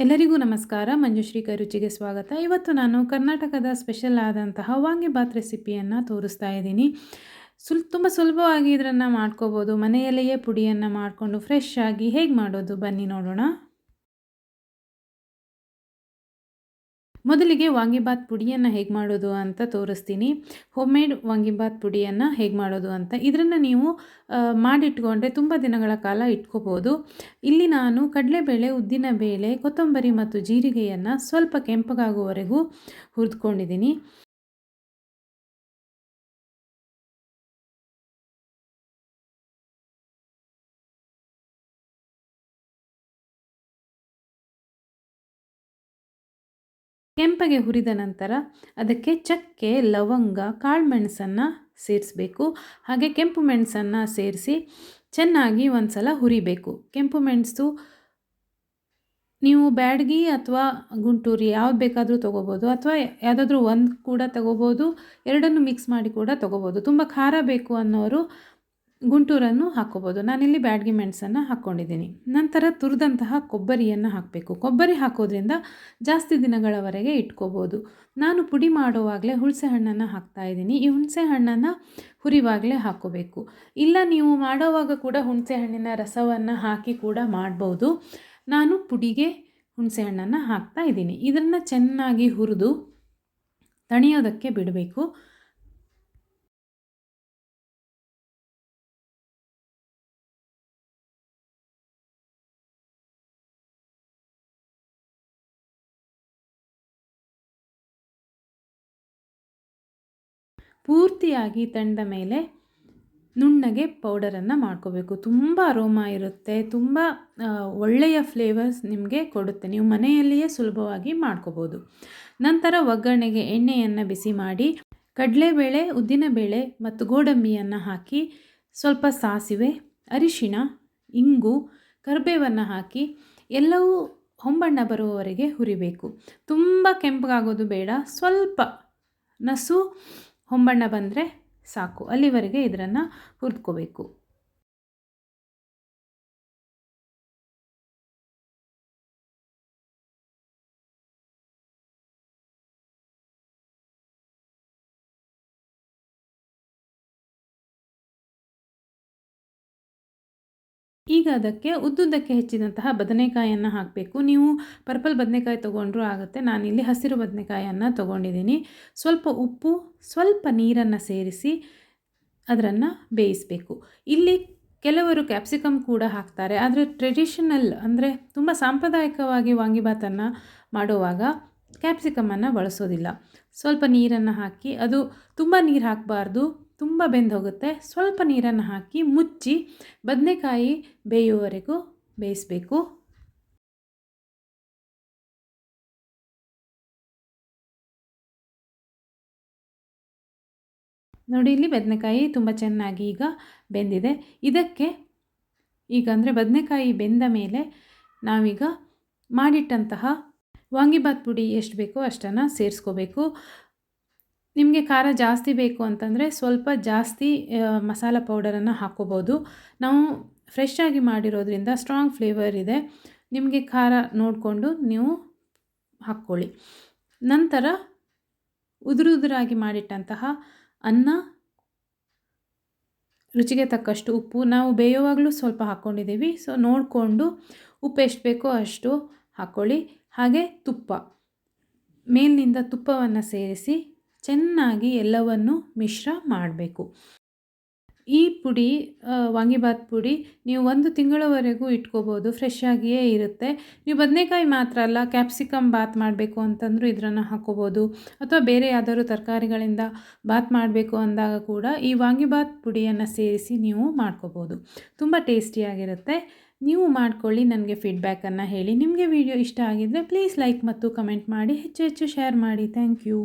ಎಲ್ಲರಿಗೂ ನಮಸ್ಕಾರ. ಮಂಜುಶ್ರೀ ಕೈರುಚಿಗೆ ಸ್ವಾಗತ. ಇವತ್ತು ನಾನು ಕರ್ನಾಟಕದ ಸ್ಪೆಷಲ್ ಆದಂತಹ ವಾಂಗಿಬಾತ್ ರೆಸಿಪಿಯನ್ನು ತೋರಿಸ್ತಾ ಇದ್ದೀನಿ. ತುಂಬ ಸುಲಭವಾಗಿ ಇದನ್ನು ಮಾಡ್ಕೋಬೋದು. ಮನೆಯಲ್ಲಿಯೇ ಪುಡಿಯನ್ನು ಮಾಡಿಕೊಂಡು ಫ್ರೆಶ್ ಆಗಿ ಹೇಗೆ ಮಾಡೋದು ಬನ್ನಿ ನೋಡೋಣ. ಮೊದಲಿಗೆ ವಾಂಗಿಬಾತ್ ಪುಡಿಯನ್ನು ಹೇಗೆ ಮಾಡೋದು ಅಂತ ತೋರಿಸ್ತೀನಿ. ಹೋಮ್ಮೇಡ್ ವಾಂಗಿಬಾತ್ ಪುಡಿಯನ್ನು ಹೇಗೆ ಮಾಡೋದು ಅಂತ. ಇದನ್ನು ನೀವು ಮಾಡಿಟ್ಕೊಂಡ್ರೆ ತುಂಬ ದಿನಗಳ ಕಾಲ ಇಟ್ಕೋಬೋದು. ಇಲ್ಲಿ ನಾನು ಕಡಲೆಬೇಳೆ, ಉದ್ದಿನಬೇಳೆ, ಕೊತ್ತಂಬರಿ ಮತ್ತು ಜೀರಿಗೆಯನ್ನು ಸ್ವಲ್ಪ ಕೆಂಪಗಾಗುವವರೆಗೂ ಹುರಿದುಕೊಂಡಿದ್ದೀನಿ. ಕೆಂಪಗೆ ಹುರಿದ ನಂತರ ಅದಕ್ಕೆ ಚಕ್ಕೆ, ಲವಂಗ, ಕಾಳುಮೆಣಸನ್ನು ಸೇರಿಸಬೇಕು. ಹಾಗೆ ಕೆಂಪು ಮೆಣಸನ್ನು ಸೇರಿಸಿ ಚೆನ್ನಾಗಿ ಒಂದು ಸಲ ಹುರಿಬೇಕು. ಕೆಂಪು ಮೆಣಸು ನೀವು ಬ್ಯಾಡಗಿ ಅಥವಾ ಗುಂಟೂರು ಯಾವ್ದು ಬೇಕಾದರೂ ತೊಗೋಬೋದು, ಅಥವಾ ಯಾವುದಾದ್ರೂ ಒಂದು ಕೂಡ ತೊಗೋಬೋದು. ಎರಡನ್ನು ಮಿಕ್ಸ್ ಮಾಡಿ ಕೂಡ ತೊಗೋಬೋದು. ತುಂಬ ಖಾರ ಬೇಕು ಅನ್ನೋರು ಗುಂಟೂರನ್ನು ಹಾಕ್ಕೋಬೋದು. ನಾನಿಲ್ಲಿ ಬ್ಯಾಡಗಿ ಮೆಣಸನ್ನು ಹಾಕ್ಕೊಂಡಿದ್ದೀನಿ. ನಂತರ ತುರಿದಂತಹ ಕೊಬ್ಬರಿಯನ್ನು ಹಾಕಬೇಕು. ಕೊಬ್ಬರಿ ಹಾಕೋದ್ರಿಂದ ಜಾಸ್ತಿ ದಿನಗಳವರೆಗೆ ಇಟ್ಕೋಬೋದು. ನಾನು ಪುಡಿ ಮಾಡುವಾಗಲೇ ಹುಣಸೆ ಹಣ್ಣನ್ನು ಹಾಕ್ತಾಯಿದ್ದೀನಿ. ಈ ಹುಣಸೆ ಹಣ್ಣನ್ನು ಹುರಿವಾಗಲೇ ಹಾಕ್ಕೋಬೇಕು. ಇಲ್ಲ ನೀವು ಮಾಡೋವಾಗ ಕೂಡ ಹುಣಸೆ ಹಣ್ಣಿನ ರಸವನ್ನು ಹಾಕಿ ಕೂಡ ಮಾಡ್ಬೋದು. ನಾನು ಪುಡಿಗೆ ಹುಣಸೆ ಹಣ್ಣನ್ನು ಹಾಕ್ತಾಯಿದ್ದೀನಿ. ಇದನ್ನು ಚೆನ್ನಾಗಿ ಹುರಿದು ತಣಿಯೋದಕ್ಕೆ ಬಿಡಬೇಕು. ಪೂರ್ತಿಯಾಗಿ ತಣ್ಣದ ಮೇಲೆ ನುಣ್ಣಗೆ ಪೌಡರನ್ನು ಮಾಡ್ಕೋಬೇಕು. ತುಂಬ ಅರೋಮಾ ಇರುತ್ತೆ, ತುಂಬ ಒಳ್ಳೆಯ ಫ್ಲೇವರ್ಸ್ ನಿಮಗೆ ಕೊಡುತ್ತೆ. ನೀವು ಮನೆಯಲ್ಲಿಯೇ ಸುಲಭವಾಗಿ ಮಾಡ್ಕೋಬೋದು. ನಂತರ ಒಗ್ಗರಣೆಗೆ ಎಣ್ಣೆಯನ್ನು ಬಿಸಿ ಮಾಡಿ ಕಡಲೆಬೇಳೆ, ಉದ್ದಿನಬೇಳೆ ಮತ್ತು ಗೋಡಂಬಿಯನ್ನು ಹಾಕಿ ಸ್ವಲ್ಪ ಸಾಸಿವೆ, ಅರಿಶಿಣ, ಇಂಗು, ಕರಿಬೇವನ್ನು ಹಾಕಿ ಎಲ್ಲವೂ ಹೊಂಬಣ್ಣ ಬರುವವರೆಗೆ ಹುರಿಬೇಕು. ತುಂಬ ಕೆಂಪಗಾಗೋದು ಬೇಡ, ಸ್ವಲ್ಪ ನಸು ಹೊಂಬಣ್ಣ ಬಂದರೆ ಸಾಕು. ಅಲ್ಲಿವರೆಗೆ ಇದನ್ನು ಹುರಿದ್ಕೋಬೇಕು. ಈಗ ಅದಕ್ಕೆ ಉದ್ದುದ್ದಕ್ಕೆ ಹೆಚ್ಚಿದಂತಹ ಬದನೆಕಾಯನ್ನು ಹಾಕಬೇಕು. ನೀವು ಪರ್ಪಲ್ ಬದನೆಕಾಯಿ ತೊಗೊಂಡ್ರೂ ಆಗುತ್ತೆ. ನಾನಿಲ್ಲಿ ಹಸಿರು ಬದನೆಕಾಯನ್ನು ತೊಗೊಂಡಿದ್ದೀನಿ. ಸ್ವಲ್ಪ ಉಪ್ಪು, ಸ್ವಲ್ಪ ನೀರನ್ನು ಸೇರಿಸಿ ಅದನ್ನು ಬೇಯಿಸಬೇಕು. ಇಲ್ಲಿ ಕೆಲವರು ಕ್ಯಾಪ್ಸಿಕಮ್ ಕೂಡ ಹಾಕ್ತಾರೆ. ಆದರೆ ಟ್ರೆಡಿಷನಲ್ ಅಂದರೆ ತುಂಬ ಸಾಂಪ್ರದಾಯಿಕವಾಗಿ ವಾಂಗಿಬಾತನ್ನು ಮಾಡುವಾಗ ಕ್ಯಾಪ್ಸಿಕಮನ್ನು ಬಳಸೋದಿಲ್ಲ. ಸ್ವಲ್ಪ ನೀರನ್ನು ಹಾಕಿ, ಅದು ತುಂಬ ನೀರು ಹಾಕಬಾರ್ದು, ತುಂಬ ಬೆಂದು ಹೋಗುತ್ತೆ. ಸ್ವಲ್ಪ ನೀರನ್ನು ಹಾಕಿ ಮುಚ್ಚಿ ಬದನೆಕಾಯಿ ಬೇಯುವವರೆಗೂ ಬೇಯಿಸಬೇಕು. ನೋಡಿ, ಇಲ್ಲಿ ಬದನೆಕಾಯಿ ತುಂಬ ಚೆನ್ನಾಗಿ ಈಗ ಬೆಂದಿದೆ. ಇದಕ್ಕೆ ಈಗ ಅಂದರೆ ಬದನೆಕಾಯಿ ಬೆಂದ ಮೇಲೆ ನಾವೀಗ ಮಾಡಿಟ್ಟಂತಹ ವಾಂಗಿಬಾತ್ ಪುಡಿ ಎಷ್ಟು ಬೇಕೋ ಅಷ್ಟನ್ನು ಸೇರಿಸ್ಕೋಬೇಕು. ನಿಮಗೆ ಖಾರ ಜಾಸ್ತಿ ಬೇಕು ಅಂತಂದರೆ ಸ್ವಲ್ಪ ಜಾಸ್ತಿ ಮಸಾಲ ಪೌಡರನ್ನು ಹಾಕ್ಕೋಬೋದು. ನಾವು ಫ್ರೆಶ್ ಆಗಿ ಮಾಡಿರೋದ್ರಿಂದ ಸ್ಟ್ರಾಂಗ್ ಫ್ಲೇವರ್ ಇದೆ. ನಿಮಗೆ ಖಾರ ನೋಡಿಕೊಂಡು ನೀವು ಹಾಕ್ಕೊಳ್ಳಿ. ನಂತರ ಉದುರಾಗಿ ಮಾಡಿಟ್ಟಂತಹ ಅನ್ನ, ರುಚಿಗೆ ತಕ್ಕಷ್ಟು ಉಪ್ಪು, ನಾವು ಬೇಯುವಾಗಲೂ ಸ್ವಲ್ಪ ಹಾಕ್ಕೊಂಡಿದ್ದೀವಿ, ಸೊ ನೋಡಿಕೊಂಡು ಉಪ್ಪು ಎಷ್ಟು ಬೇಕೋ ಅಷ್ಟು ಹಾಕ್ಕೊಳ್ಳಿ. ಹಾಗೆ ತುಪ್ಪ, ಮೇಲಿನಿಂದ ತುಪ್ಪವನ್ನು ಸೇರಿಸಿ ಚೆನ್ನಾಗಿ ಎಲ್ಲವನ್ನು ಮಿಶ್ರ ಮಾಡಬೇಕು. ಈ ಪುಡಿ ವಾಂಗಿಬಾತ್ ಪುಡಿ ನೀವು 1 ತಿಂಗಳವರೆಗೂ ಇಟ್ಕೋಬೋದು. ಫ್ರೆಶ್ ಆಗಿಯೇ ಇರುತ್ತೆ. ನೀವು ಬದನೆಕಾಯಿ ಮಾತ್ರ ಅಲ್ಲ, ಕ್ಯಾಪ್ಸಿಕಮ್ ಬಾತ್ ಮಾಡಬೇಕು ಅಂತಂದರೂ ಇದನ್ನು ಹಾಕ್ಕೋಬೋದು. ಅಥವಾ ಬೇರೆ ಯಾವ್ದಾದ್ರು ತರಕಾರಿಗಳಿಂದ ಬಾತ್ ಮಾಡಬೇಕು ಅಂದಾಗ ಕೂಡ ಈ ವಾಂಗಿಬಾತ್ ಪುಡಿಯನ್ನು ಸೇರಿಸಿ ನೀವು ಮಾಡ್ಕೋಬೋದು. ತುಂಬ ಟೇಸ್ಟಿಯಾಗಿರುತ್ತೆ. ನೀವು ಮಾಡ್ಕೊಳ್ಳಿ, ನನಗೆ ಫೀಡ್ಬ್ಯಾಕನ್ನು ಹೇಳಿ. ನಿಮಗೆ ವಿಡಿಯೋ ಇಷ್ಟ ಆಗಿದ್ದರೆ ಪ್ಲೀಸ್ ಲೈಕ್ ಮತ್ತು ಕಮೆಂಟ್ ಮಾಡಿ, ಹೆಚ್ಚು ಹೆಚ್ಚು ಶೇರ್ ಮಾಡಿ. Thank you.